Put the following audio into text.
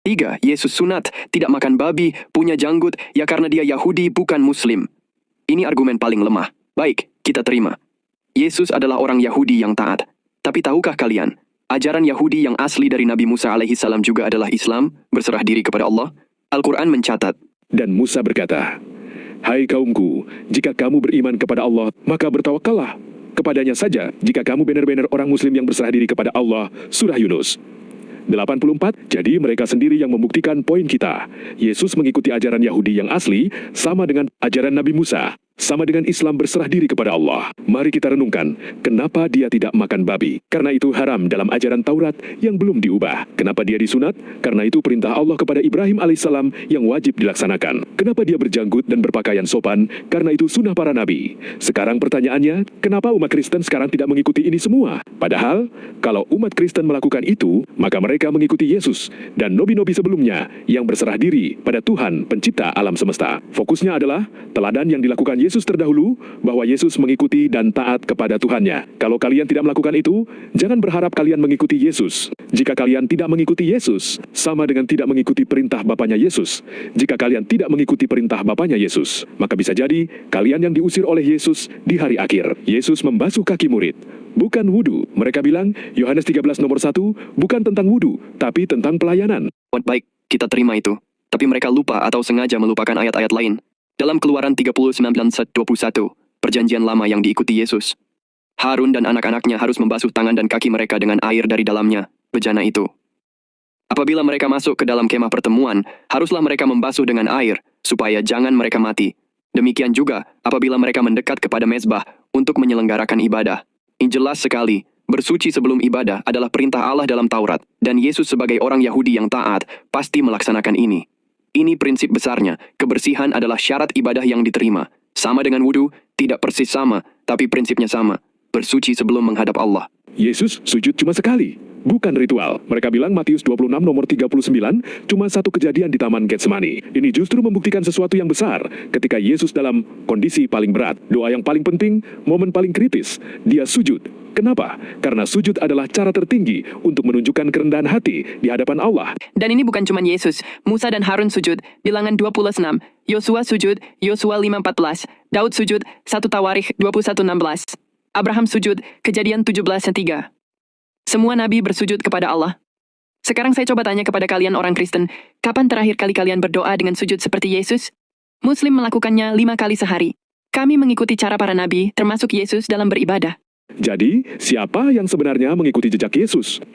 3. Yesus sunat, tidak makan babi, punya janggut, ya karena dia Yahudi bukan Muslim. Ini argumen paling lemah. Baik, kita terima. Yesus adalah orang Yahudi yang taat. Tapi tahukah kalian, ajaran Yahudi yang asli dari Nabi Musa alaihissalam juga adalah Islam, berserah diri kepada Allah? Al-Quran mencatat, Dan Musa berkata, "Hai kaumku, jika kamu beriman kepada Allah, maka bertawakallah kepadanya saja jika kamu benar-benar orang Muslim yang berserah diri kepada Allah." Surah Yunus 84. Jadi mereka sendiri yang membuktikan poin kita. Yesus mengikuti ajaran Yahudi yang asli, sama dengan ajaran Nabi Musa, sama dengan Islam berserah diri kepada Allah. Mari kita renungkan, kenapa dia tidak makan babi? Karena itu haram dalam ajaran Taurat yang belum diubah. Kenapa dia disunat? Karena itu perintah Allah kepada Ibrahim alaihissalam yang wajib dilaksanakan. Kenapa dia berjanggut dan berpakaian sopan? Karena itu sunnah para nabi. Sekarang pertanyaannya, kenapa umat Kristen sekarang tidak mengikuti ini semua? Padahal, kalau umat Kristen melakukan itu, maka mereka mengikuti Yesus dan nabi-nabi sebelumnya yang berserah diri pada Tuhan pencipta alam semesta. Fokusnya adalah teladan yang dilakukan Yesus terdahulu, bahwa Yesus mengikuti dan taat kepada Tuhannya. Kalau kalian tidak melakukan itu, jangan berharap kalian mengikuti Yesus. Jika kalian tidak mengikuti Yesus, sama dengan tidak mengikuti perintah Bapanya Yesus. Jika kalian tidak mengikuti perintah Bapanya Yesus, maka bisa jadi kalian yang diusir oleh Yesus di hari akhir. Yesus membasuh kaki murid, bukan wudhu. Mereka bilang, Yohanes 13 nomor 1, bukan tentang wudhu, tapi tentang pelayanan. baik, kita terima itu. Tapi mereka lupa atau sengaja melupakan ayat-ayat lain. Dalam Keluaran 39:21, perjanjian lama yang diikuti Yesus. Harun dan anak-anaknya harus membasuh tangan dan kaki mereka dengan air dari dalamnya, bejana itu. Apabila mereka masuk ke dalam kemah pertemuan, haruslah mereka membasuh dengan air, supaya jangan mereka mati. Demikian juga apabila mereka mendekat kepada mezbah untuk menyelenggarakan ibadah. Ini jelas sekali, bersuci sebelum ibadah adalah perintah Allah dalam Taurat, dan Yesus sebagai orang Yahudi yang taat pasti melaksanakan ini. Ini prinsip besarnya, kebersihan adalah syarat ibadah yang diterima. Sama dengan wudhu, tidak persis sama, tapi prinsipnya sama. Bersuci sebelum menghadap Allah. Yesus sujud cuma sekali, bukan ritual. Mereka bilang Matius 26 nomor 39, cuma satu kejadian di Taman Getsemani. Ini justru membuktikan sesuatu yang besar ketika Yesus dalam kondisi paling berat. Doa yang paling penting, momen paling kritis, dia sujud. Kenapa? Karena sujud adalah cara tertinggi untuk menunjukkan kerendahan hati di hadapan Allah. Dan ini bukan cuma Yesus, Musa dan Harun sujud, Bilangan 26, Yosua sujud, Yosua 5:14, Daud sujud, 1 Tawarikh 21:16, Abraham sujud, Kejadian 17:3. Semua nabi bersujud kepada Allah. Sekarang saya coba tanya kepada kalian orang Kristen, kapan terakhir kali kalian berdoa dengan sujud seperti Yesus? Muslim melakukannya 5 kali sehari. Kami mengikuti cara para nabi, termasuk Yesus dalam beribadah. Jadi, siapa yang sebenarnya mengikuti jejak Yesus?